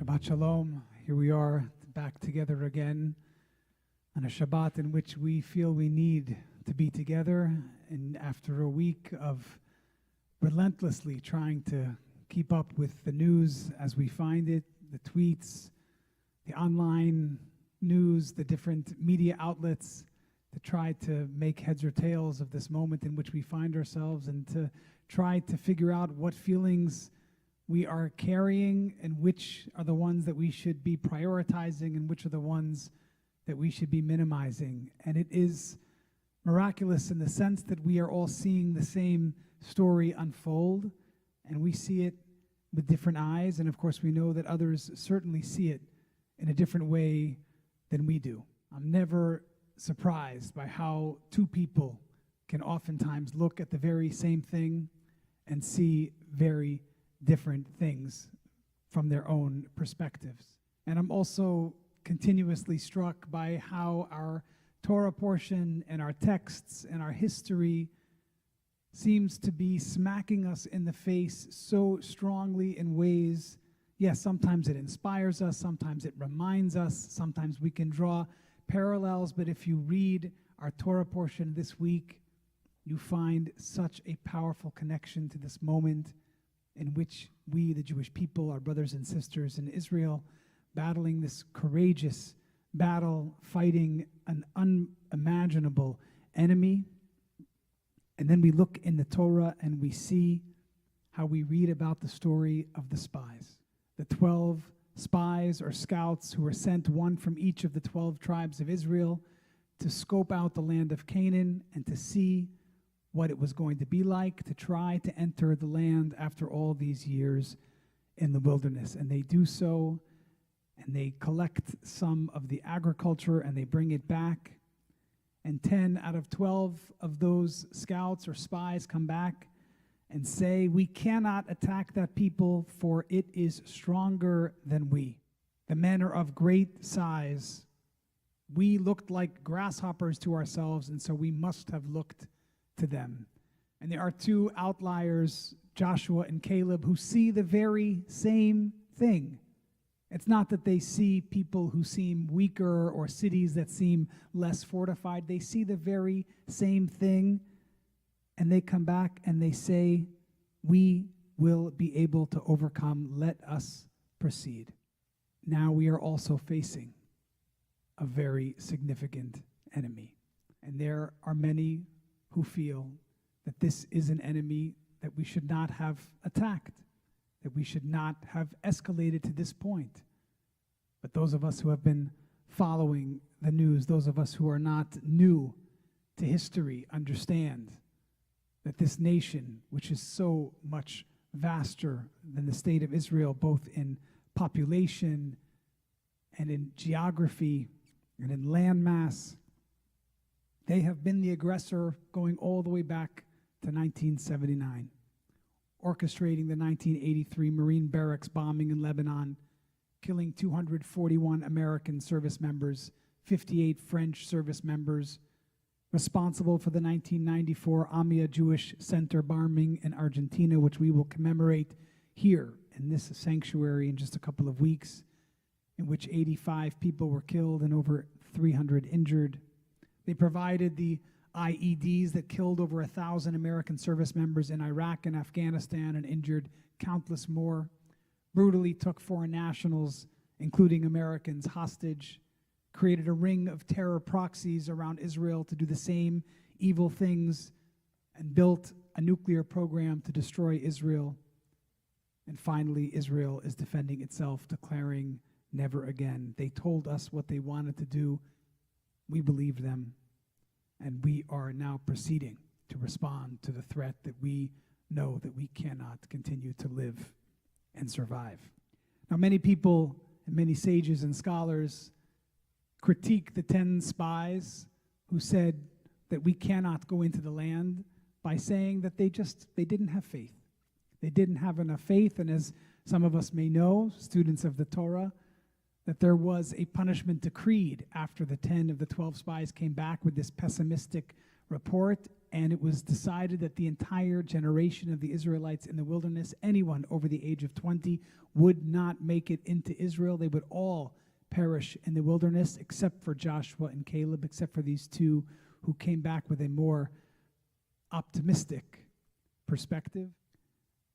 Shabbat Shalom. Here we are back together again on a Shabbat in which we feel we need to be together. And after a week of relentlessly trying to keep up with the news as we find it, the tweets, the online news, the different media outlets, to try to make heads or tails of this moment in which we find ourselves and to try to figure out what feelings we are carrying and which are the ones that we should be prioritizing and which are the ones that we should be minimizing. And it is miraculous in the sense that we are all seeing the same story unfold, and we see it with different eyes, and of course we know that others certainly see it in a different way than we do. I'm never surprised by how two people can oftentimes look at the very same thing and see very different things from their own perspectives. And I'm also continuously struck by how our Torah portion and our texts and our history seems to be smacking us in the face so strongly in ways. Yes, sometimes it inspires us, sometimes it reminds us, sometimes we can draw parallels, but if you read our Torah portion this week, you find such a powerful connection to this moment in which we, the Jewish people, our brothers and sisters in Israel, battling this courageous battle, fighting an unimaginable enemy. And then we look in the Torah and we see how we read about the story of the spies. The 12 spies or scouts who were sent, one from each of the 12 tribes of Israel, to scope out the land of Canaan and to see what it was going to be like to try to enter the land after all these years in the wilderness. And they do so, and they collect some of the agriculture and they bring it back. And 10 out of 12 of those scouts or spies come back and say, "We cannot attack that people, for it is stronger than we. The men are of great size. We looked like grasshoppers to ourselves, and so we must have looked to them." And there are two outliers, Joshua and Caleb, who see the very same thing. It's not that they see people who seem weaker or cities that seem less fortified. They see the very same thing, and they come back and they say, "We will be able to overcome. Let us proceed." Now we are also facing a very significant enemy. And there are many who feel that this is an enemy that we should not have attacked, that we should not have escalated to this point. But those of us who have been following the news, those of us who are not new to history, understand that this nation, which is so much vaster than the state of Israel, both in population and in geography and in landmass, they have been the aggressor going all the way back to 1979, orchestrating the 1983 Marine barracks bombing in Lebanon, killing 241 American service members, 58 French service members, responsible for the 1994 Amia Jewish Center bombing in Argentina, which we will commemorate here in this sanctuary in just a couple of weeks, in which 85 people were killed and over 300 injured. They provided the IEDs that killed over 1,000 American service members in Iraq and Afghanistan and injured countless more, brutally took foreign nationals, including Americans, hostage, created a ring of terror proxies around Israel to do the same evil things, and built a nuclear program to destroy Israel. And finally, Israel is defending itself, declaring never again. They told us what they wanted to do. We believed them, and we are now proceeding to respond to the threat that we know that we cannot continue to live and survive. Now, many people and many sages and scholars critique the 10 spies who said that we cannot go into the land by saying that they didn't have faith. They didn't have enough faith, and as some of us may know, students of the Torah, that there was a punishment decreed after the 10 of the 12 spies came back with this pessimistic report, and it was decided that the entire generation of the Israelites in the wilderness, anyone over the age of 20, would not make it into Israel. They would all perish in the wilderness, except for Joshua and Caleb, except for these two who came back with a more optimistic perspective.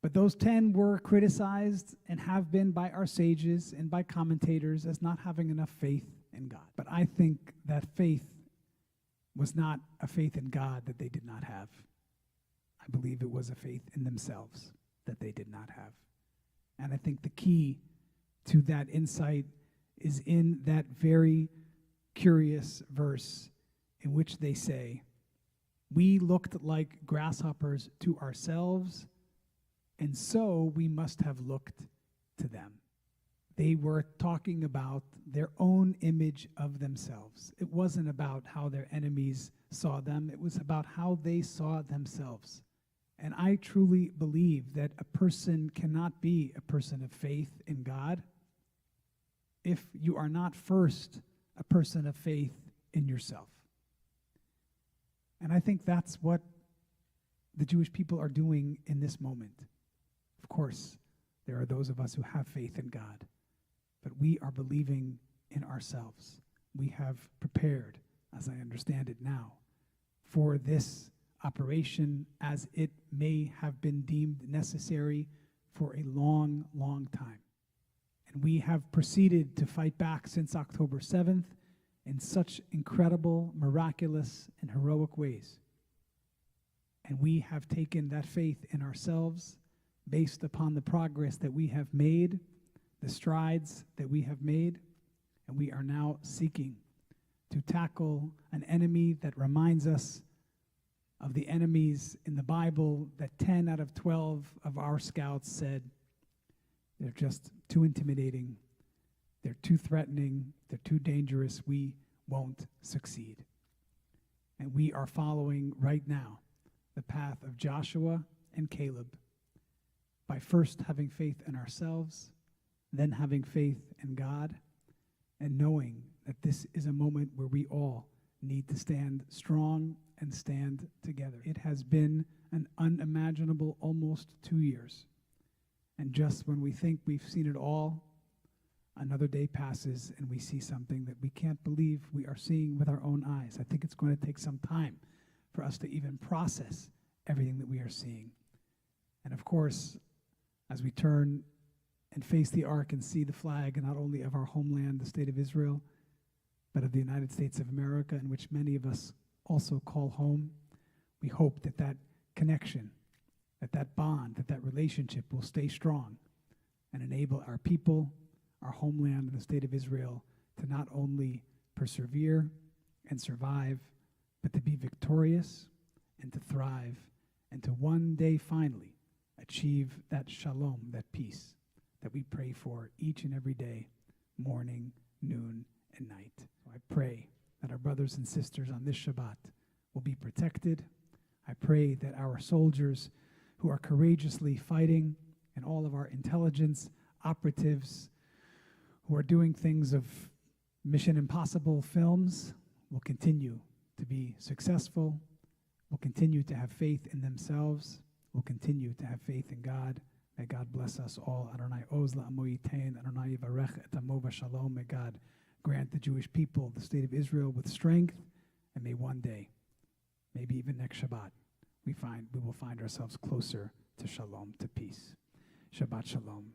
But those 10 were criticized and have been by our sages and by commentators as not having enough faith in God. But I think that faith was not a faith in God that they did not have. I believe it was a faith in themselves that they did not have. And I think the key to that insight is in that very curious verse in which they say, "We looked like grasshoppers to ourselves, and so we must have looked to them." They were talking about their own image of themselves. It wasn't about how their enemies saw them. It was about how they saw themselves. And I truly believe that a person cannot be a person of faith in God if you are not first a person of faith in yourself. And I think that's what the Jewish people are doing in this moment. Of course, there are those of us who have faith in God, but we are believing in ourselves. We have prepared, as I understand it now, for this operation as it may have been deemed necessary for a long, long time. And we have proceeded to fight back since October 7th in such incredible, miraculous, and heroic ways. And we have taken that faith in ourselves based upon the progress that we have made, the strides that we have made, and we are now seeking to tackle an enemy that reminds us of the enemies in the Bible that 10 out of 12 of our scouts said, they're just too intimidating, they're too threatening, they're too dangerous, we won't succeed. And we are following right now the path of Joshua and Caleb by first having faith in ourselves, then having faith in God, and knowing that this is a moment where we all need to stand strong and stand together. It has been an unimaginable almost 2 years. And just when we think we've seen it all, another day passes and we see something that we can't believe we are seeing with our own eyes. I think it's going to take some time for us to even process everything that we are seeing. And of course, as we turn and face the ark and see the flag, not only of our homeland, the state of Israel, but of the United States of America, in which many of us also call home, we hope that that connection, that bond, that relationship will stay strong and enable our people, our homeland, and the state of Israel to not only persevere and survive, but to be victorious and to thrive and to one day finally achieve that shalom, that peace that we pray for each and every day, morning, noon, and night. So I pray that our brothers and sisters on this Shabbat will be protected. I pray that our soldiers who are courageously fighting and all of our intelligence operatives who are doing things of Mission Impossible films will continue to be successful, will continue to have faith in themselves, will continue to have faith in God. May God bless us all. Adonai oz la'amo yitain, Adonai yivarech et amo v'shalom. May God grant the Jewish people, the state of Israel, with strength, and may one day, maybe even next Shabbat, we will find ourselves closer to shalom, to peace. Shabbat shalom.